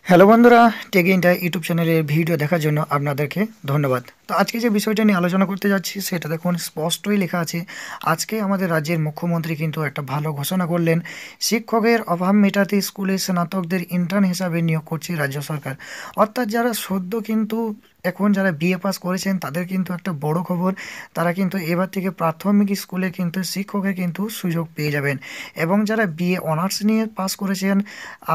Hello বন্ধুরা, take India YouTube চ্যানেলের video দেখার জন্য আপনাদেরকে ধন্যবাদ। তো আজকে যে বিষয়টা নিয়ে আলোচনা করতে যাচ্ছি সেটা দেখুন স্পষ্টই লেখা আছে। আজকে আমাদের রাজ্যের মুখ্যমন্ত্রী কিন্তু একটা ভালো ঘোষণা করলেন। শিক্ষকের অভাব মেটাতে স্কুলে স্নাতকদের ইন্টার্ন হিসাবে নিয়োগ করছে রাজ্য সরকার। অর্থাৎ যারা সদ্য কিন্তু এখন যারা বিএ পাস করেছেন তাদের কিন্তু একটা বড় খবর। তারা কিন্তু এবার থেকে প্রাথমিক স্কুলে কিন্তু শিক্ষকের কিন্তু সুযোগ পেয়ে যাবেন। এবং যারা বিএ অনার্স নিয়ে পাস করেছেন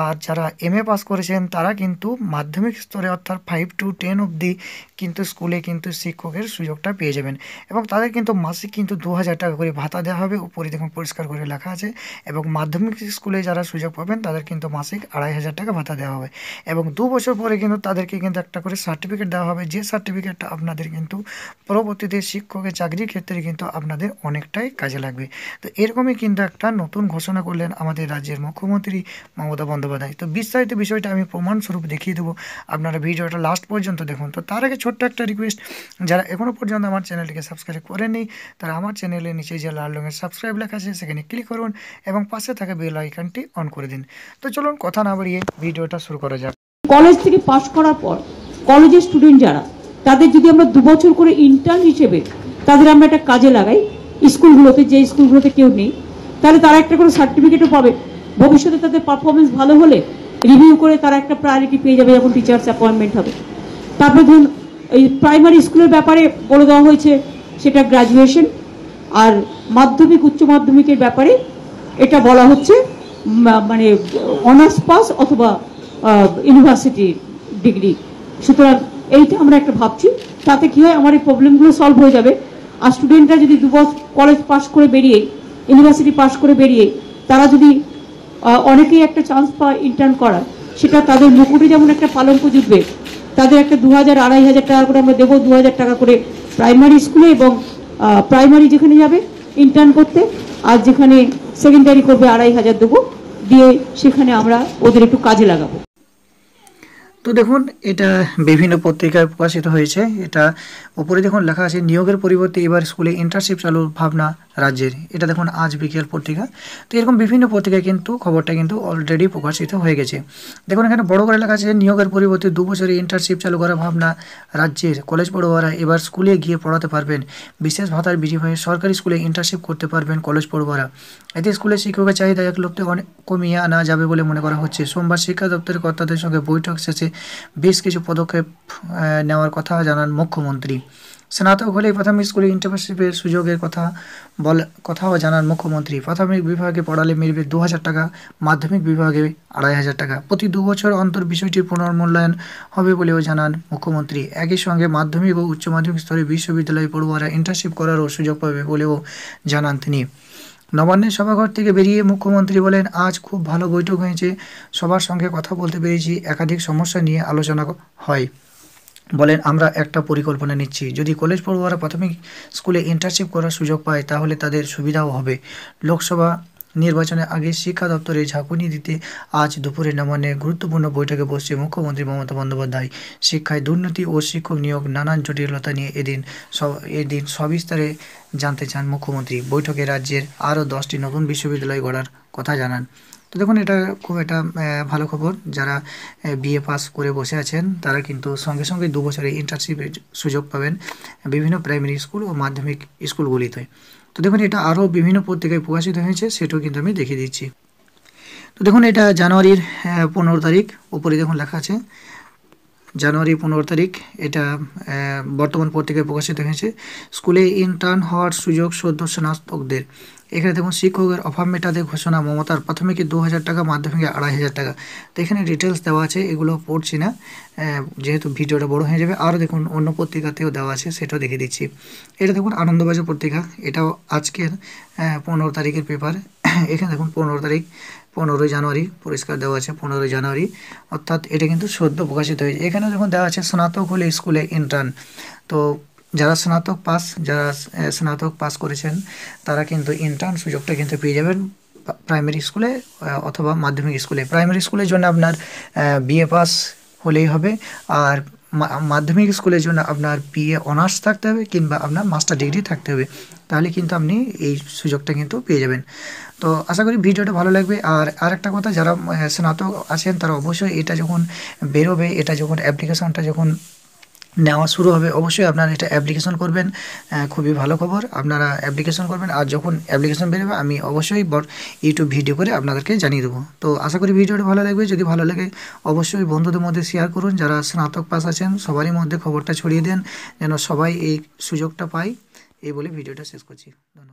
আর যারা এমএ পাস করেছেন তারা কিন্তু মাধ্যমিক স্তরে অর্থাৎ 5 to 10 অবধি কিন্তু স্কুলে কিন্তু শিক্ষকের সুযোগটা পেয়ে যাবেন। এবং তাদের কিন্তু মাসিক কিন্তু 2000 টাকা করে ভাতা দেওয়া হবে, উপরে দেখুন পরিষ্কার করে লেখা আছে। এবং মাধ্যমিক স্কুলে যারা সুযোগ পাবেন তাদের কিন্তু মাসিক 2500 টাকা ভাতা দেওয়া হবে। এবং 2 বছর পরে কিন্তু তাদেরকে কিন্তু একটা করে সার্টিফিকেট দেওয়া হবে, যে সার্টিফিকেটটা আপনাদের কিন্তু পরবর্তীতে শিক্ষকের চাকরির ক্ষেত্রে কিন্তু আপনাদের অনেকটাই কাজে লাগবে। তো এরকমই কিন্তু একটা নতুন ঘোষণা করলেন আমাদের রাজ্যের মুখ্যমন্ত্রী মমতা বন্দ্যোপাধ্যায়। তো বিস্তারিত বিষয়টা আমি প্রমাণস্বরূপ দেখিয়ে দেবো, আপনারা ভিডিওটা লাস্ট পর্যন্ত দেখুন। তো তার আগে ছোট্ট একটা রিকোয়েস্ট, যারা এখনও পর্যন্ত আমার চ্যানেলটিকে সাবস্ক্রাইব করেননি তারা আমার চ্যানেলের নিচে যে লাল রঙের সাবস্ক্রাইব লেখা আছে সেখানে ক্লিক করুন এবং পাশে থাকা বেল আইকনটি অন করে দিন। তো চলুন কথা না বাড়িয়ে ভিডিওটা শুরু করা যাক। কলেজ থেকে পাশ করার পর কলেজের স্টুডেন্ট যারা, তাদের যদি আমরা 2 বছর করে ইন্টার্ন হিসেবে তাদের আমরা একটা কাজে লাগাই স্কুলগুলোতে, যে স্কুলগুলোতে কেউ নেই, তাহলে তারা একটা করে সার্টিফিকেটও পাবে। ভবিষ্যতে তাদের পারফরমেন্স ভালো হলে রিভিউ করে তারা একটা প্রায়োরিটি পেয়ে যাবে যখন টিচার্স অ্যাপয়েন্টমেন্ট হবে। তারপরে ধরুন এই প্রাইমারি স্কুলের ব্যাপারে বলে দেওয়া হয়েছে সেটা গ্র্যাজুয়েশন, আর মাধ্যমিক উচ্চ মাধ্যমিকের ব্যাপারে এটা বলা হচ্ছে মানে অনার্স পাস অথবা ইউনিভার্সিটি ডিগ্রি। সুতরাং এইটা আমরা একটা ভাবছি, তাতে কি হয় আমার এই প্রবলেমগুলো সলভ হয়ে যাবে। আর স্টুডেন্টরা যদি 2 বছর কলেজ পাস করে বেরিয়ে ইউনিভার্সিটি পাস করে বেরিয়ে তারা যদি অনেকেই একটা চান্স পায় ইন্টার্ন করার, সেটা তাদের মুকুটে যেমন একটা পালঙ্ক জুটবে, তাদের একটা 2000-2500 টাকা করে আমরা দেবো, 2000 টাকা করে প্রাইমারি স্কুলে, এবং প্রাইমারি যেখানে যাবে ইন্টার্ন করতে আর যেখানে সেকেন্ডারি করবে 2500 দেবো, দিয়ে সেখানে আমরা ওদের একটু কাজে লাগাবো। তো দেখুন এটা বিভিন্ন পত্রিকায় প্রকাশিত হয়েছে। এটা উপরে দেখুন লেখা আছে নিয়োগের পরিবর্তে এবার স্কুলে ইন্টার্নশিপ চালুর ভাবনা রাজ্যের। এটা দেখুন আজ বিকেল পত্রিকা। তো এরকম বিভিন্ন পত্রিকায় কিন্তু খবরটা কিন্তু অলরেডি প্রকাশিত হয়ে গেছে। দেখুন এখানে বড় করে লেখা আছে নিয়োগের পরিবর্তে 2 বছরের ইন্টার্নশিপ চালু করার ভাবনা রাজ্যের। কলেজ পড়ুয়ারা এবার স্কুলে গিয়ে পড়াতে পারবেন, বিশেষ ভাতার বিনিময়ে সরকারি স্কুলে ইন্টার্নশিপ করতে পারবেন কলেজ পড়ুয়ারা। এতে স্কুলের শিক্ষকের চাহিদা এক লক্ষে অনেক কমিয়ে আনা যাবে বলে মনে করা হচ্ছে। সোমবার শিক্ষা দপ্তরের কর্তাদের সঙ্গে বৈঠক শেষে বেশ কিছু পদক্ষেপ নেওয়ার কথা জানান মুখ্যমন্ত্রী। স্নাতক হলে প্রাথমিক স্কুলে ইন্টার্নশিপের সুযোগের কথাও জানান মুখ্যমন্ত্রী। প্রাথমিক বিভাগে পড়ালে মিলবে 2000 টাকা, মাধ্যমিক বিভাগে 2500 টাকা। প্রতি 2 বছর অন্তর বিষয়টির পুনর্মূল্যায়ন হবে বলেও জানান মুখ্যমন্ত্রী। একই সঙ্গে মাধ্যমিক ও উচ্চ মাধ্যমিক স্তরে বিশ্ববিদ্যালয়ে পড়ুয়ারা ইন্টার্নশিপ করারও সুযোগ পাবে বলেও জানান তিনি। নবান্নের সভাঘর থেকে বেরিয়ে মুখ্যমন্ত্রী বলেন, আজ খুব ভালো বৈঠক হয়েছে, সবার সঙ্গে কথা বলতে পেরেছি, একাধিক সমস্যা নিয়ে আলোচনা হয়। বলেন আমরা একটা পরিকল্পনা নিচ্ছি, যদি কলেজ পড়ুয়ারা প্রাথমিক স্কুলে ইন্টার্নশিপ করার সুযোগ পায় তাহলে তাদের সুবিধাও হবে। লোকসভা নির্বাচনের আগে শিক্ষা দপ্তরে ঝাঁকুনি দিতে আজ দুপুরে নবান্নে গুরুত্বপূর্ণ বৈঠকে বসছে মুখ্যমন্ত্রী মমতা বন্দ্যোপাধ্যায়। শিক্ষায় দুর্নীতি ও শিক্ষক নিয়োগ নানান জটিলতা নিয়ে এদিন সবিস্তারে জানতে চান মুখ্যমন্ত্রী। বৈঠকে রাজ্যের আরও 10টি নতুন বিশ্ববিদ্যালয় গড়ার কথা জানান। তো দেখুন এটা খুব একটা ভালো খবর। যারা বিএ পাস করে বসে আছেন তারা কিন্তু সঙ্গে সঙ্গে 2 বছরের ইন্টার্নশিপের সুযোগ পাবেন বিভিন্ন প্রাইমারি স্কুল ও মাধ্যমিক স্কুলগুলিতে। তো দেখুন এটা আরও বিভিন্ন পত্রিকায় প্রকাশিত হয়েছে, সেটাও কিন্তু আমি দেখিয়ে দিচ্ছি। তো দেখুন এটা জানুয়ারির 15 তারিখ, উপরে দেখুন লেখা আছে জানুয়ারি 15 তারিখ। এটা বর্তমান পত্রিকায় প্রকাশিত হয়েছে। স্কুলে ইন্টার্ন হওয়ার সুযোগ সদ্য স্নাতকদের। এখানে দেখুন শিক্ষকের অভাব মেটাতে ঘোষণা মমতার, প্রাথমিকে 2000 টাকা, মাধ্যমিকে 2500 টাকা। তো এখানে ডিটেলস দেওয়া আছে, এগুলো পড়ছি না যেহেতু ভিডিওটা বড় হয়ে যাবে। আরও দেখুন অন্য পত্রিকাতেও দেওয়া আছে, সেটাও দেখে দিচ্ছি। এটা দেখুন আনন্দবাজার পত্রিকা, এটাও আজকের 15 তারিখের পেপার। এখানে দেখুন 15 তারিখ, 15 জানুয়ারি পরিষ্কার দেওয়া আছে, 15 জানুয়ারি, অর্থাৎ এটা কিন্তু সদ্য প্রকাশিত হয়েছে। এখানে যখন দেওয়া আছে স্নাতক হলে স্কুলে ইন্টার্ন। তো যারা স্নাতক পাস করেছেন তারা কিন্তু ইন্টার্ন সুযোগটা কিন্তু পেয়ে যাবেন প্রাইমারি স্কুলে অথবা মাধ্যমিক স্কুলে। প্রাইমারি স্কুলের জন্য আপনার বিএ পাস হলেই হবে, আর মাধ্যমিক স্কুলের জন্য আপনার বিএ অনার্স থাকতে হবে কিংবা আপনার মাস্টার ডিগ্রি থাকতে হবে, তাহলে কিন্তু আপনি এই সুযোগটা কিন্তু পেয়ে যাবেন। তো আশা করি ভিডিওটা ভালো লাগবে। আর আরেকটা কথা, যারা স্নাতক আছেন তারা অবশ্যই এটা যখন বেরোবে, এটা যখন অ্যাপ্লিকেশনটা যখন নেওয়া শুরু হবে, অবশ্যই আপনারা এটা অ্যাপ্লিকেশন করবেন। খুবই ভালো খবর, আপনারা অ্যাপ্লিকেশন করবেন। আর যখন অ্যাপ্লিকেশন বেরোবে আমি অবশ্যই ইউটিউব ভিডিও করে আপনাদেরকে জানিয়ে দেবো। তো আশা করি ভিডিওটা ভালো লাগবে। যদি ভালো লাগে অবশ্যই বন্ধুদের মধ্যে শেয়ার করুন, যারা স্নাতক পাস আছেন সবারই মধ্যে খবরটা ছড়িয়ে দেন, যেন সবাই এই সুযোগটা পায়। এই বলে ভিডিওটা শেষ করছি। ধন্যবাদ।